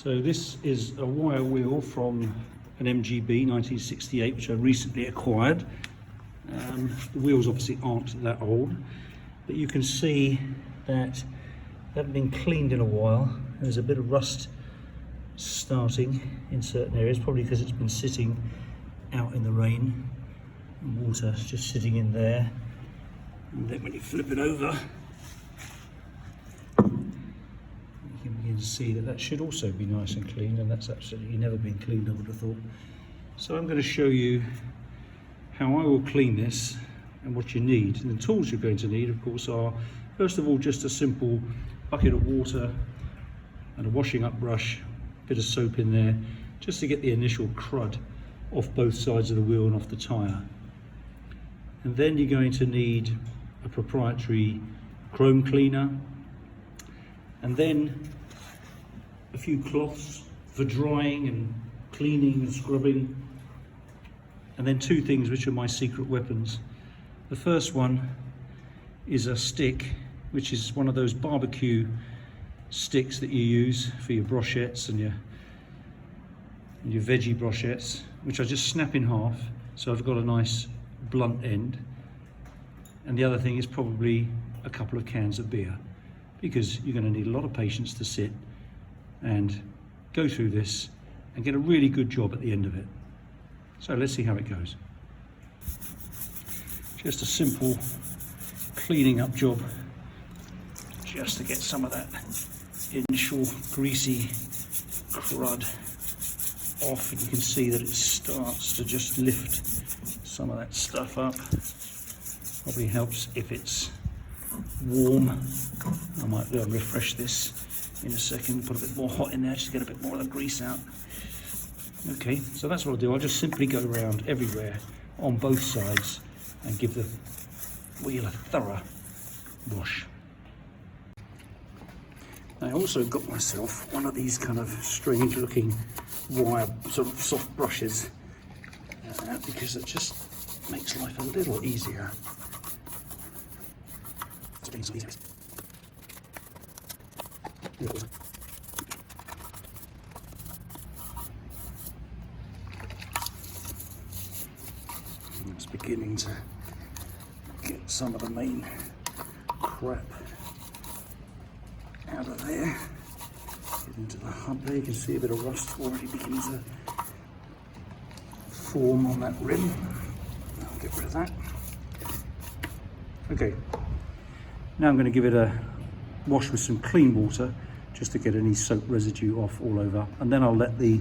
So this is a wire wheel from an MGB 1968, which I recently acquired. The wheels obviously aren't that old, but you can see that they haven't been cleaned in a while. There's a bit of rust starting in certain areas, probably because it's been sitting out in the rain and water just sitting in there. And then when you flip it over, you can begin to see that that should also be nice and clean, and that's absolutely never been cleaned, I would have thought. So I'm going to show you how I will clean this and what you need. And the tools you're going to need, of course, are first of all just a simple bucket of water and a washing up brush, a bit of soap in there, just to get the initial crud off both sides of the wheel and off the tyre. And then you're going to need a proprietary chrome cleaner, and then a few cloths for drying and cleaning and scrubbing, and then two things which are my secret weapons. The first one is a stick, which is one of those barbecue sticks that you use for your brochettes and your veggie brochettes, which I just snap in half so I've got a nice blunt end. And the other thing is probably a couple of cans of beer, because you're going to need a lot of patience to sit and go through this and get a really good job at the end of it. So let's see how it goes. Just a simple cleaning up job, just to get some of that initial greasy crud off, and you can see that it starts to just lift some of that stuff up. Probably helps if it's warm. I might go and refresh this in a second, put a bit more hot in there just to get a bit more of the grease out. Okay, so that's what I'll do. I'll just simply go around everywhere on both sides and give the wheel a thorough wash. I also got myself one of these kind of strange looking wire sort of soft brushes, because it just makes life a little easier. It's beginning to get some of the main crap out of there. Get into the hub there, you can see a bit of rust already beginning to form on that rim. I'll get rid of that. Okay, now I'm going to give it a wash with some clean water just to get any soap residue off all over, and then I'll let the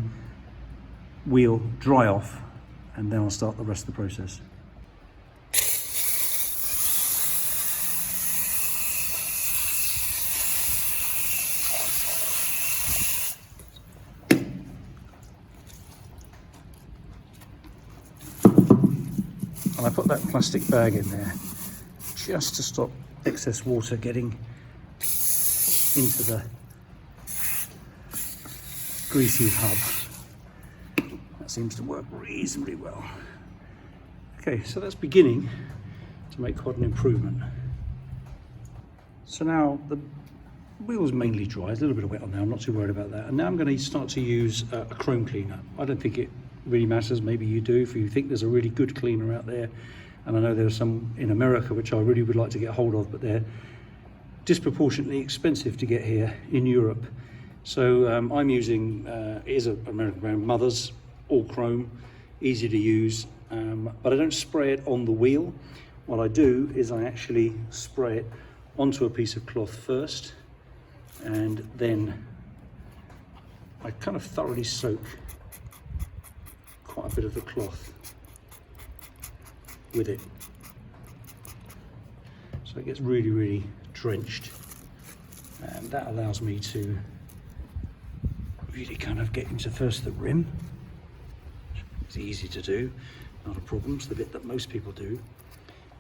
wheel dry off, and then I'll start the rest of the process. And I put that plastic bag in there just to stop excess water getting into the greasy hub. That seems to work reasonably well. Okay, so that's beginning to make quite an improvement. So now the wheel's mainly dry, there's a little bit of wet on there, I'm not too worried about that. And now I'm going to start to use a chrome cleaner. I don't think it really matters, maybe you do, if you think there's a really good cleaner out there. And I know there's some in America which I really would like to get hold of, but they're disproportionately expensive to get here in Europe. So I'm using, it is an American brand, Mother's, all chrome, easy to use, but I don't spray it on the wheel. What I do is I actually spray it onto a piece of cloth first, and then I kind of thoroughly soak quite a bit of the cloth with it, so it gets really, really drenched, and that allows me to really kind of get into first the rim. It's easy to do, not a problem, it's the bit that most people do.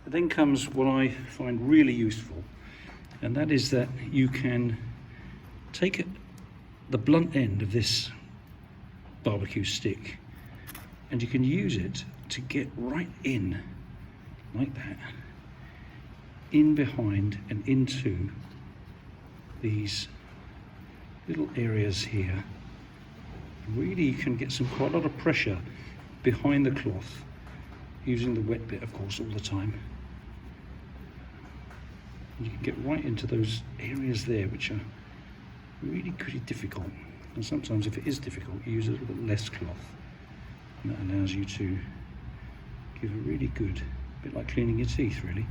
And then comes what I find really useful, and that is that you can take the blunt end of this barbecue stick and you can use it to get right in, like that, in behind and into these little areas here Really, you can get quite a lot of pressure behind the cloth, using the wet bit, of course, all the time. And you can get right into those areas there, which are really pretty difficult. And sometimes, if it is difficult, you use a little bit less cloth, and that allows you to give a really good, bit like cleaning your teeth, really.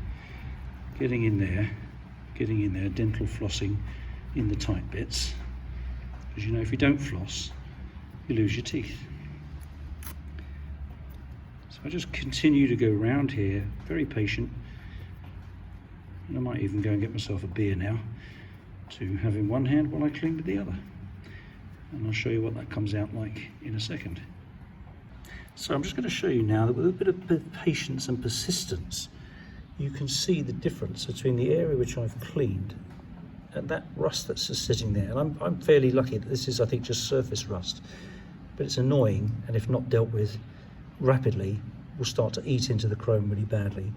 Getting in there, dental flossing in the tight bits. Because you know, if you don't floss, you lose your teeth. So I just continue to go around here, very patient. And I might even go and get myself a beer now to have in one hand while I clean with the other. And I'll show you what that comes out like in a second. So I'm just going to show you now that with a bit of patience and persistence, you can see the difference between the area which I've cleaned and that rust that's just sitting there. And I'm fairly lucky that this is, I think, just surface rust, but it's annoying, and if not dealt with rapidly, will start to eat into the chrome really badly.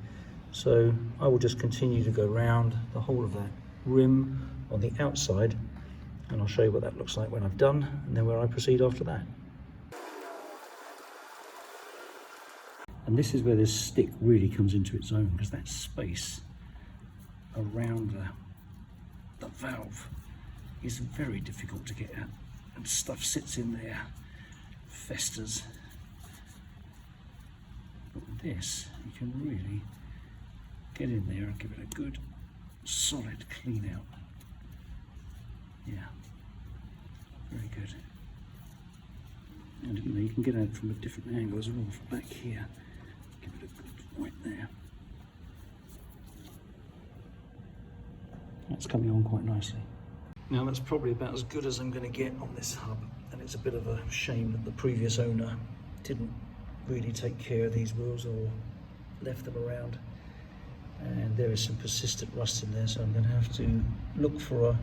So I will just continue to go around the whole of that rim on the outside, and I'll show you what that looks like when I've done, and then where I proceed after that. And this is where this stick really comes into its own, because that space around the valve is very difficult to get at, and stuff sits in there, festers. But with this, you can really get in there and give it a good, solid clean out. Yeah, very good. And you know, you can get at it from a different angle as well, from back here. Give it a good point there. That's coming on quite nicely. Now that's probably about as good as I'm going to get on this hub, and it's a bit of a shame that the previous owner didn't really take care of these wheels or left them around, and there is some persistent rust in there, so I'm going to have to look for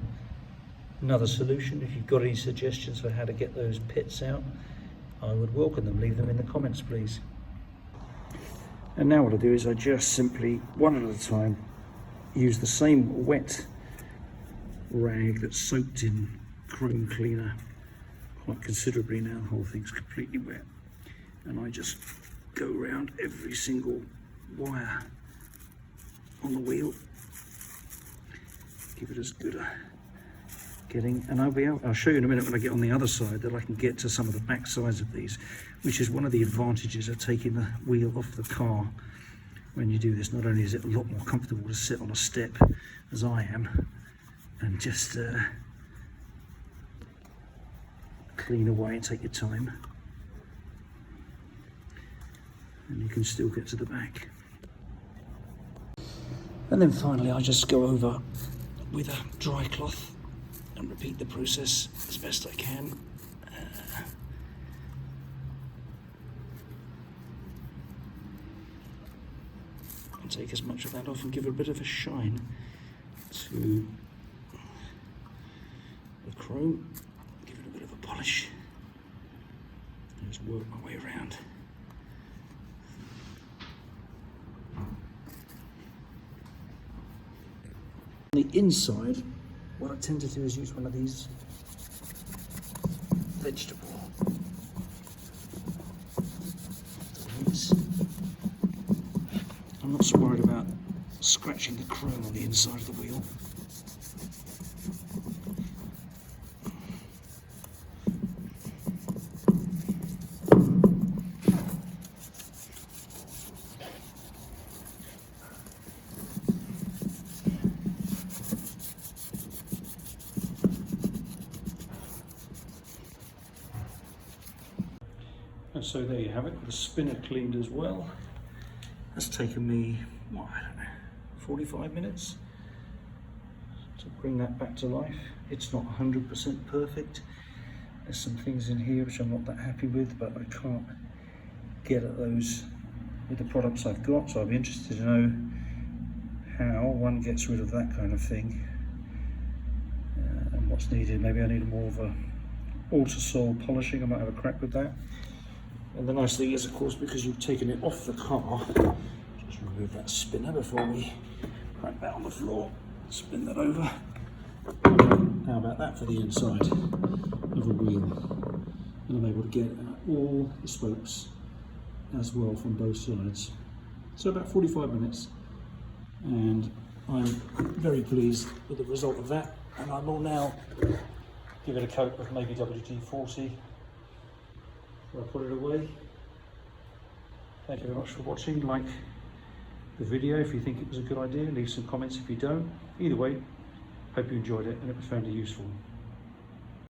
another solution. If you've got any suggestions for how to get those pits out, I would welcome them. Leave them in the comments, please. And now what I do is I just simply, one at a time, use the same wet rag that's soaked in chrome cleaner quite considerably. Now the whole thing's completely wet, and I just go around every single wire on the wheel, give it as good a getting, and I'll show you in a minute when I get on the other side that I can get to some of the back sides of these, which is one of the advantages of taking the wheel off the car. When you do this, not only is it a lot more comfortable to sit on a step, as I am, and just clean away and take your time, and you can still get to the back. And then finally I just go over with a dry cloth and repeat the process as best I can. And take as much of that off and give it a bit of a shine to the chrome. Give it a bit of a polish. And just work my way around. On the inside, what I tend to do is use one of these vegetable things. I'm not so worried about scratching the chrome on the inside of the wheel. And so there you have it, the spinner cleaned as well. That's taken me, well, I don't know, 45 minutes to bring that back to life. It's not 100% perfect. There's some things in here which I'm not that happy with, but I can't get at those with the products I've got, so I'd be interested to know how one gets rid of that kind of thing and what's needed. Maybe I need more of a ultra-sol polishing. I might have a crack with that. And the nice thing is, of course, because you've taken it off the car, just remove that spinner before we crack that on the floor. Spin that over. How about that for the inside of a wheel? And I'm able to get all the spokes as well from both sides. So about 45 minutes, and I'm very pleased with the result of that, and I will now give it a coat of maybe WD-40 before I put it away. Thank you very much for watching. Like the video if you think it was a good idea, leave some comments if you don't. Either way, hope you enjoyed it and it was found useful.